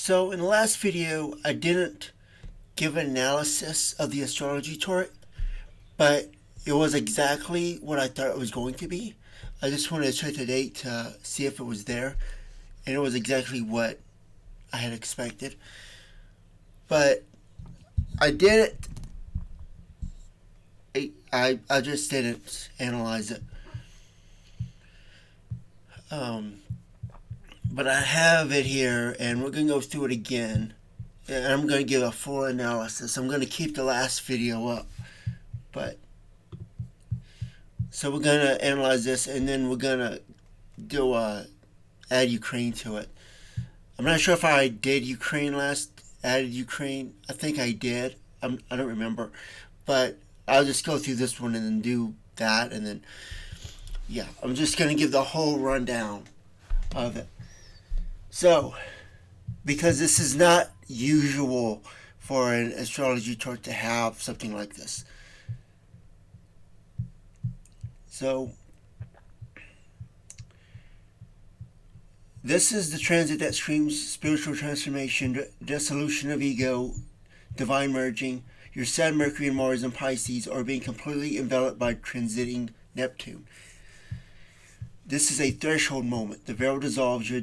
So in the last video, I didn't give an analysis of the astrology chart, but it was exactly what I thought it was going to be. I just wanted to check the date to see if it was there, and it was exactly what I had expected. But I didn't. I just didn't analyze it. Um, but I have it here, and we're gonna go through it again. And I'm gonna give a full analysis. I'm gonna keep the last video up, but so we're gonna analyze this, and then we're gonna do add Ukraine to it. I'm not sure if I did Ukraine last. Added Ukraine. I think I did. I don't remember, but I'll just go through this one and then do that, and then yeah, I'm just gonna give the whole rundown of it. So, because this is not usual for an astrology chart to have something like this. So, this is the transit that screams spiritual transformation, dissolution of ego, divine merging. Your Sun, Mercury, and Mars and Pisces are being completely enveloped by transiting Neptune. This is a threshold moment. The veil dissolves. Your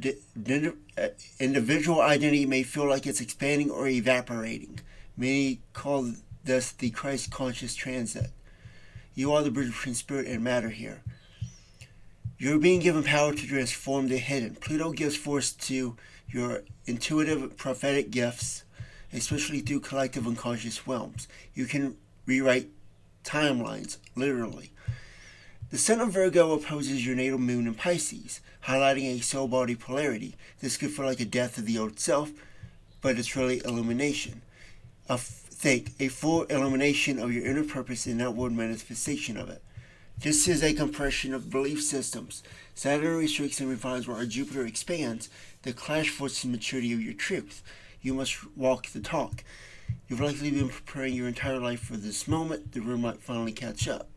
individual identity may feel like it's expanding or evaporating. Many call this the Christ conscious transit. You are the bridge between spirit and matter here. You're being given power to transform the hidden. Pluto gives force to your intuitive prophetic gifts, especially through collective unconscious realms. You can rewrite timelines, literally. The Sun of Virgo opposes your natal moon in Pisces, highlighting a soul-body polarity. This could feel like a death of the old self, but it's really illumination. Think, a full illumination of your inner purpose and outward manifestation of it. This is a compression of belief systems. Saturn restricts and refines while Jupiter expands. The clash forces the maturity of your truth. You must walk the talk. You've likely been preparing your entire life for this moment. The room might finally catch up.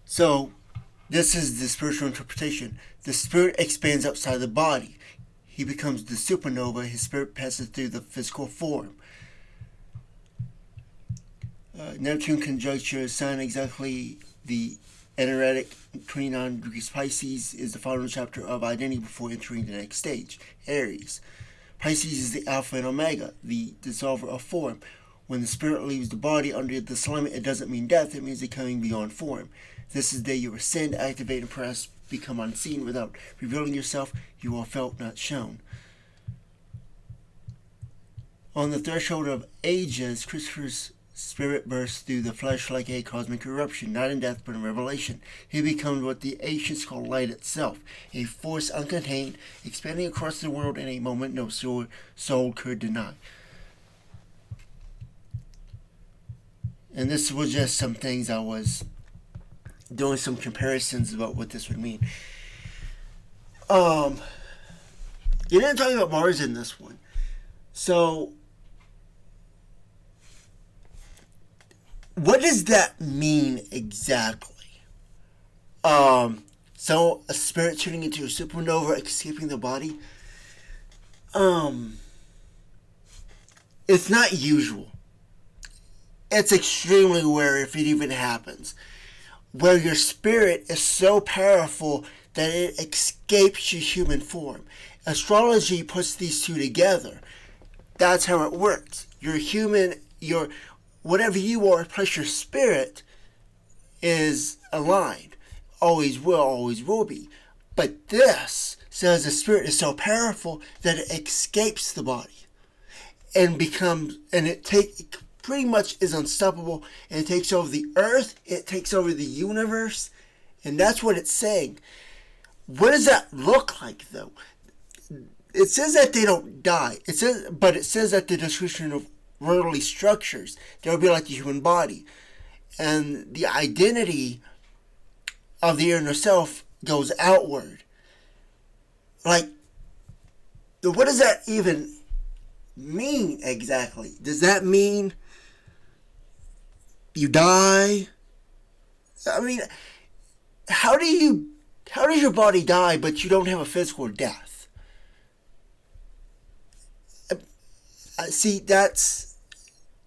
So, this is the spiritual interpretation. The spirit expands outside the body. He becomes the supernova. His spirit passes through the physical form. Neptune conjuncts your Sun exactly the energetic 29 degrees Pisces is the final chapter of identity before entering the next stage, Aries. Pisces is the alpha and omega, the dissolver of form. When the spirit leaves the body under this alignment, it doesn't mean death, it means becoming beyond form. This is the day you ascend, activate, and perhaps become unseen without revealing yourself. You are felt, not shown. On the threshold of ages, Christopher's spirit bursts through the flesh like a cosmic eruption, not in death but in revelation. He becomes what the ancients call light itself, a force uncontained, expanding across the world in a moment no soul could deny. And this was just some things I was doing some comparisons about what this would mean. You didn't talk about Mars in this one. So, what does that mean exactly? So a spirit turning into a supernova, escaping the body. It's not usual. It's extremely rare if it even happens. Where your spirit is so powerful that it escapes your human form. Astrology puts these two together. That's how it works. Your human, your whatever you are, plus your spirit is aligned. Always will be. But this says the spirit is so powerful that it escapes the body and it pretty much is unstoppable, and it takes over the earth, it takes over the universe, and that's what it's saying. What does that look like, though? It says that they don't die. But it says that the description of worldly structures, they'll be like the human body. And the identity of the inner self goes outward. Like, what does that even mean exactly? Does that mean you die? I mean, how does your body die but you don't have a physical death? See, that's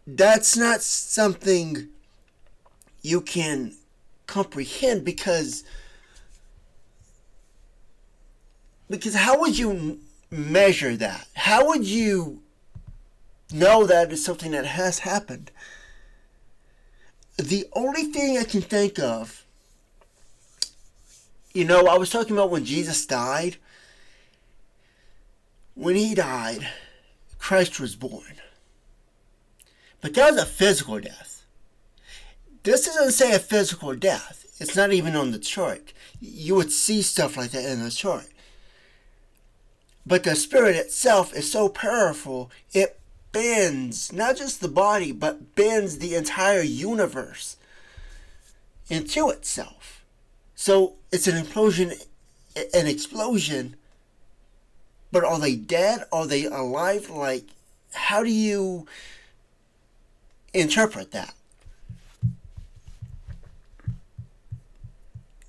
not something you can comprehend because how would you measure that? How would you know that is something that has happened? The only thing I can think of, I was talking about when Jesus died. When he died, Christ was born. But that was a physical death. This doesn't say a physical death. It's not even on the chart. You would see stuff like that in the chart. But the spirit itself is so powerful, it bends not just the body, but bends the entire universe into itself. So it's an explosion. But are they dead? Are they alive? Like, how do you interpret that?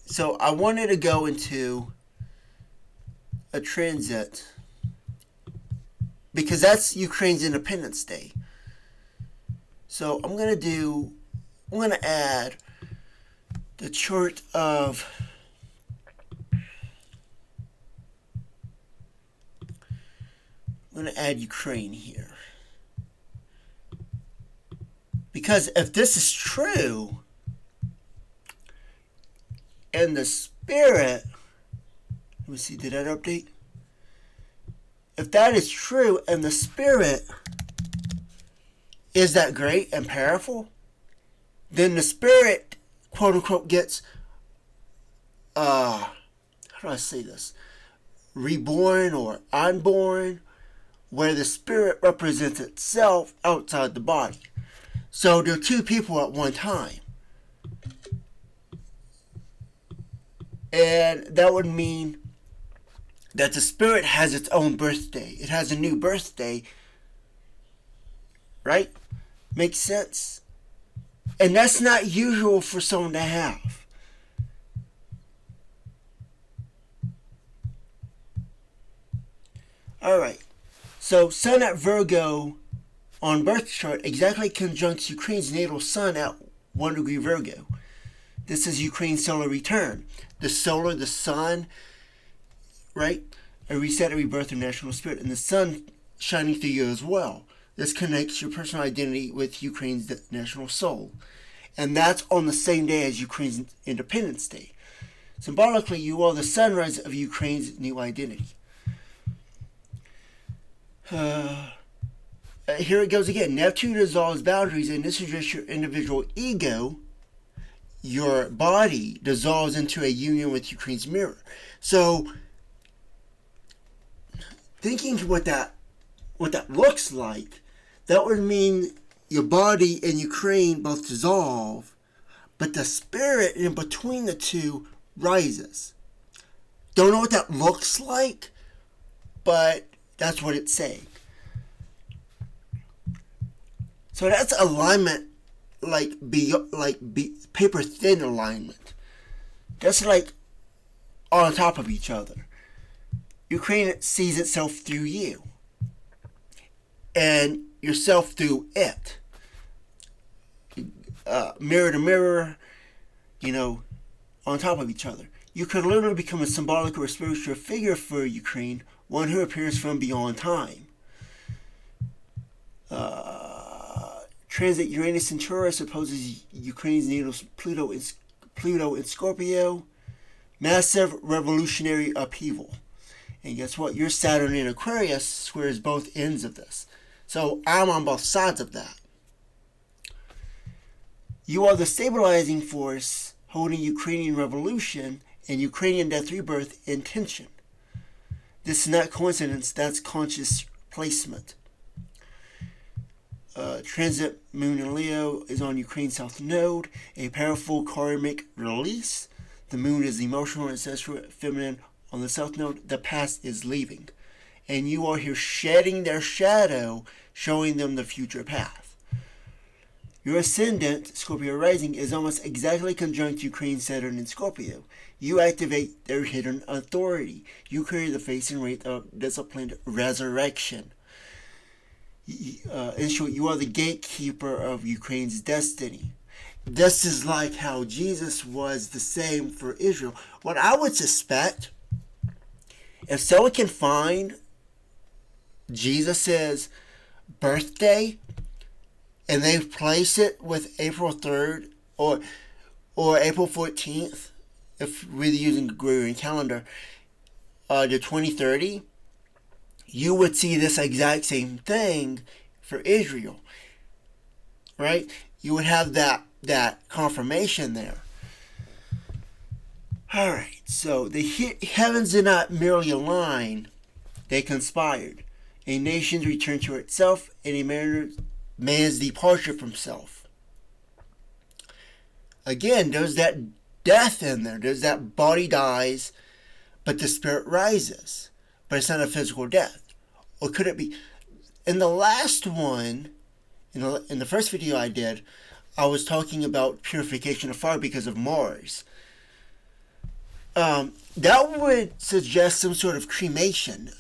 So I wanted to go into a transit because that's Ukraine's Independence Day. So I'm going to add the chart of I'm going to add Ukraine here. Because if this is true, and the spirit, let me see, did that update? If that is true, and the spirit is that great and powerful, then the spirit, quote unquote, gets, how do I say this? Reborn or unborn, where the spirit represents itself outside the body. So there are two people at one time. And that would mean that the spirit has its own birthday. It has a new birthday. Right? Makes sense? And that's not usual for someone to have. Alright. So Sun at Virgo on birth chart exactly conjuncts Ukraine's natal Sun at 1 degree Virgo. This is Ukraine's solar return. The Sun, right? A reset, a rebirth of national spirit. And the Sun shining through you as well. This connects your personal identity with Ukraine's national soul. And that's on the same day as Ukraine's Independence Day. Symbolically, you are the sunrise of Ukraine's new identity. Here it goes again. Neptune dissolves boundaries, and this is just your individual ego. Your body dissolves into a union with Ukraine's mirror. So, thinking what that looks like, that would mean your body and Ukraine both dissolve, but the spirit in between the two rises. Don't know what that looks like, but that's what it's saying. So that's alignment, paper thin alignment. That's like on top of each other. Ukraine sees itself through you, and yourself through it. Mirror to mirror, on top of each other. You could literally become a symbolic or spiritual figure for Ukraine, one who appears from beyond time. Transit Uranus and Taurus opposes Ukraine's natal Pluto in Scorpio. Massive revolutionary upheaval. And guess what? Your Saturn in Aquarius squares both ends of this. So I'm on both sides of that. You are the stabilizing force holding Ukrainian revolution and Ukrainian death rebirth in tension. This is not coincidence, that's conscious placement. Transit Moon in Leo is on Ukraine's South Node, a powerful karmic release. The Moon is emotional, ancestral, feminine on the South Node. The past is leaving. and you are here shedding their shadow, showing them the future path. Your ascendant, Scorpio rising, is almost exactly conjunct Ukraine, Saturn, and Scorpio. You activate their hidden authority. You carry the face and rate of disciplined resurrection. In short, you are the gatekeeper of Ukraine's destiny. This is like how Jesus was the same for Israel. What I would suspect, if someone can find Jesus' birthday and they place it with April 3rd or April 14th, if we're using the Gregorian calendar, to 2030, you would see this exact same thing for Israel, right? You would have that confirmation there. All right, so the heavens did not merely align, they conspired. A nation's return to itself and a man's departure from self. Again, there's that death in there. There's that body dies, but the spirit rises. But it's not a physical death. Or could it be? In the last one, in the first video I did, I was talking about purification of fire because of Mars. That would suggest some sort of cremation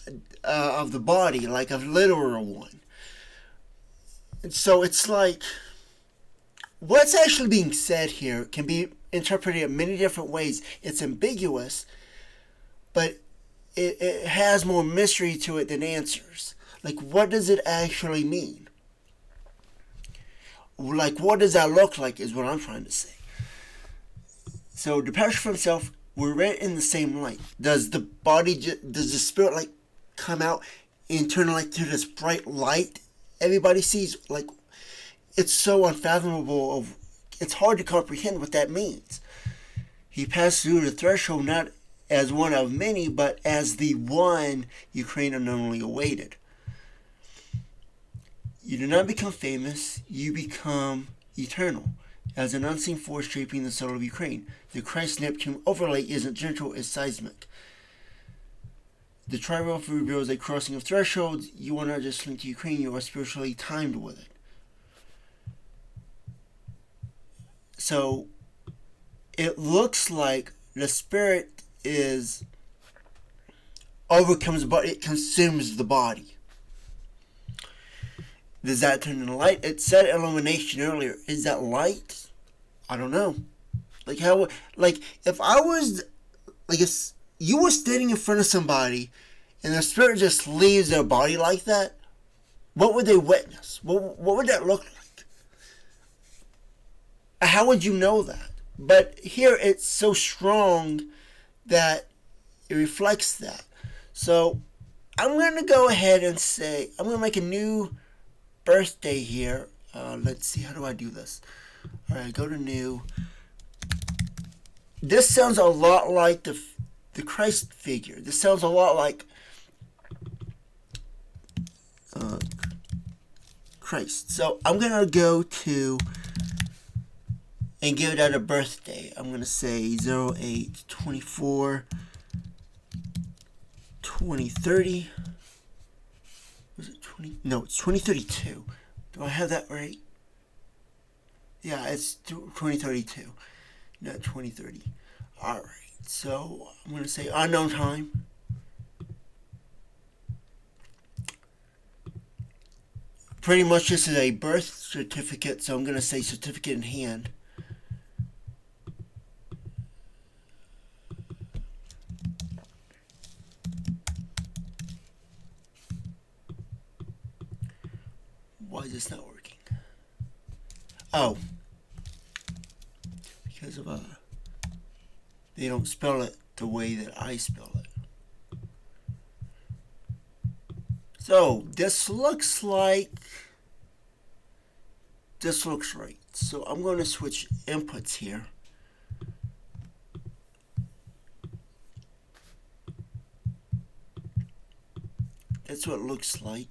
of the body, like a literal one. And so it's like, what's actually being said here can be interpreted in many different ways. It's ambiguous, but it has more mystery to it than answers. Like, what does it actually mean? Like, what does that look like is what I'm trying to say. So, departure from self, we're read in the same light. Does the spirit like come out and turn like to this bright light everybody sees? Like, it's so unfathomable. It's hard to comprehend what that means. He passed through the threshold not as one of many, but as the one Ukraine unknowingly awaited. You do not become famous, you become eternal. As an unseen force shaping the soul of Ukraine, the Christ-Neptune overlay isn't gentle, it's seismic. The trial reveals a crossing of thresholds. You are not just linked to Ukraine, you are spiritually timed with it. So, it looks like the spirit overcomes the body, it consumes the body. Does that turn into light? It said illumination earlier. Is that light? I don't know. Like how? Like if you were standing in front of somebody, and the spirit just leaves their body like that, what would they witness? What would that look like? How would you know that? But here it's so strong that it reflects that. So I'm going to go ahead and say, I'm going to make a new birthday here. Let's see, how do I do this? Alright, go to new. This sounds a lot like the Christ figure. This sounds a lot like Christ. So I'm going to go to and give that a birthday. I'm going to say 08/24/2030. Was it 20? No, it's 2032. Do I have that right? Yeah, it's 2032, not 2030. Alright, so I'm going to say unknown time. Pretty much this is a birth certificate, so I'm going to say certificate in hand. Why is this not working? Oh. Because of they don't spell it the way that I spell it. So this looks right. So I'm going to switch inputs here. That's what it looks like.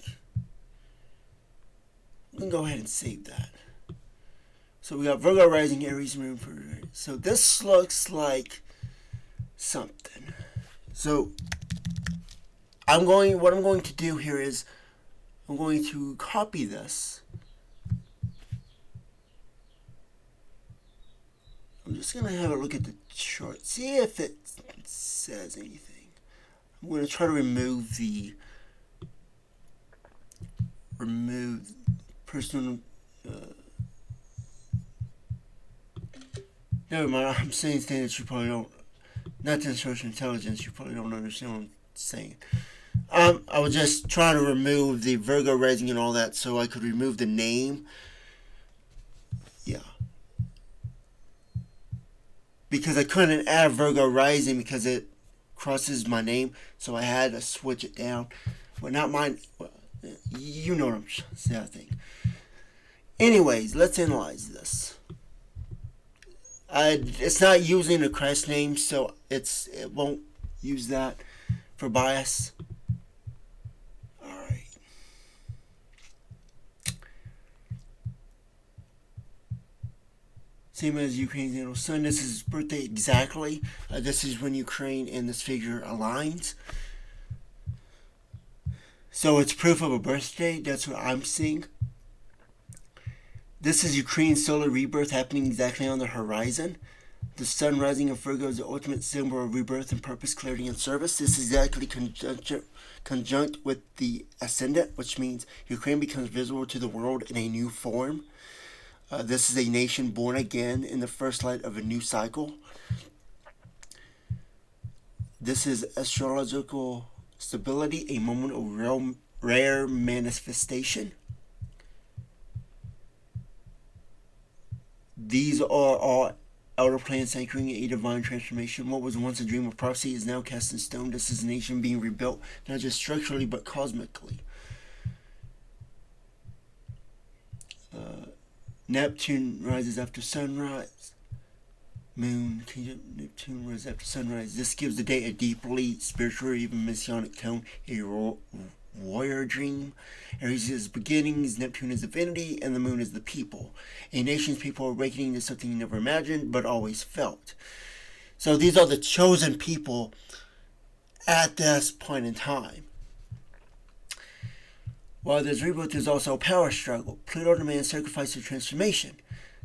I'm going to go ahead and save that. So we got Virgo rising, Aries moon. So this looks like something. So what I'm going to do here is I'm going to copy this. I'm just going to have a look at the chart, see if it says anything. I'm going to try to remove personal. Never mind. I'm saying things that you probably don't. Not the social intelligence. You probably don't understand what I'm saying. I was just trying to remove the Virgo rising and all that, so I could remove the name. Yeah. Because I couldn't add Virgo rising because it crosses my name, so I had to switch it down. Well, not mine. Well, you know what I'm saying, I think. Anyways, let's analyze this. It's not using the crest name, so it won't use that for bias. Alright. Same as Ukraine's annual sun. This is his birthday exactly. This is when Ukraine and this figure aligns. So it's proof of a birthday. That's what I'm seeing. This is Ukraine's solar rebirth happening exactly on the horizon. The sun rising in Virgo is the ultimate symbol of rebirth and purpose, clarity, and service. This is exactly conjunct with the ascendant, which means Ukraine becomes visible to the world in a new form. This is a nation born again in the first light of a new cycle. This is astrological stability, a moment of rare manifestation. These are all outer planets anchoring a divine transformation. What was once a dream of prophecy is now cast in stone. This is a nation being rebuilt, not just structurally, but cosmically. Neptune rises after sunrise. Moon, Neptune rises after sunrise. This gives the day a deeply spiritual, even messianic tone, a warrior dream. Aries is beginnings, Neptune is divinity, and the moon is the people. A nation's people are awakening to something you never imagined, but always felt. So these are the chosen people at this point in time. While there's rebirth, there's also a power struggle. Pluto demands sacrifice or transformation.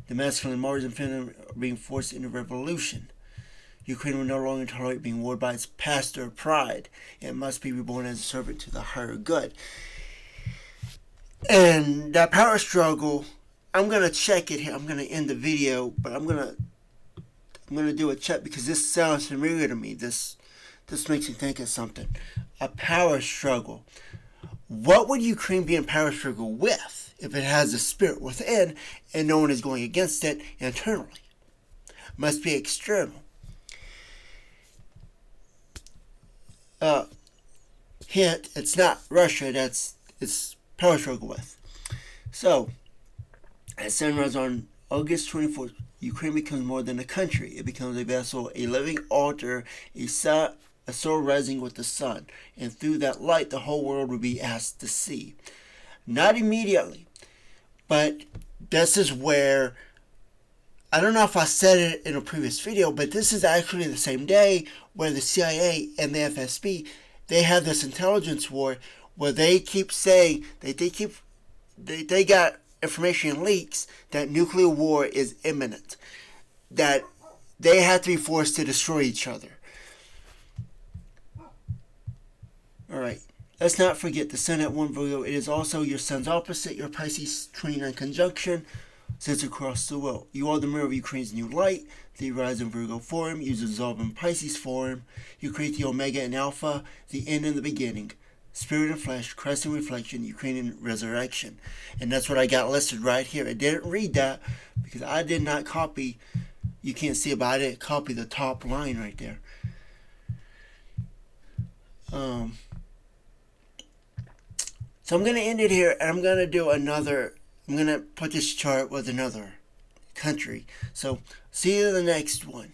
The masculine Mars and feminine are being forced into revolution. Ukraine will no longer tolerate being warred by its past or pride. It must be reborn as a servant to the higher good. And that power struggle, I'm going to check it here. I'm going to end the video, but I'm going to do a check because this sounds familiar to me. This makes me think of something. A power struggle. What would Ukraine be in power struggle with if it has a spirit within and no one is going against it internally? Must be external. Hint, it's not Russia, it's power struggle with. So, at sunrise on August 24th, Ukraine becomes more than a country. It becomes a vessel, a living altar, a soul rising with the sun. And through that light, the whole world will be asked to see. Not immediately, but this is where, I don't know if I said it in a previous video, but this is actually the same day where the CIA and the FSB, they have this intelligence war where they keep saying that they got information leaks that nuclear war is imminent, that they have to be forced to destroy each other. Alright, let's not forget the sun at 1 Virgo. It is also your sun's opposite, your Pisces 29 conjunction, sits across the world. You are the mirror of Ukraine's new light. The rise in Virgo form, you dissolve in Pisces form. You create the Omega and Alpha, the end and the beginning. Spirit and flesh, Christ and reflection, Ukrainian resurrection. And that's what I got listed right here. I didn't read that because I did not copy. You can't see it, but I didn't copy the top line right there. So I'm going to end it here, and I'm going to do another, I'm going to put this chart with another country. So see you in the next one.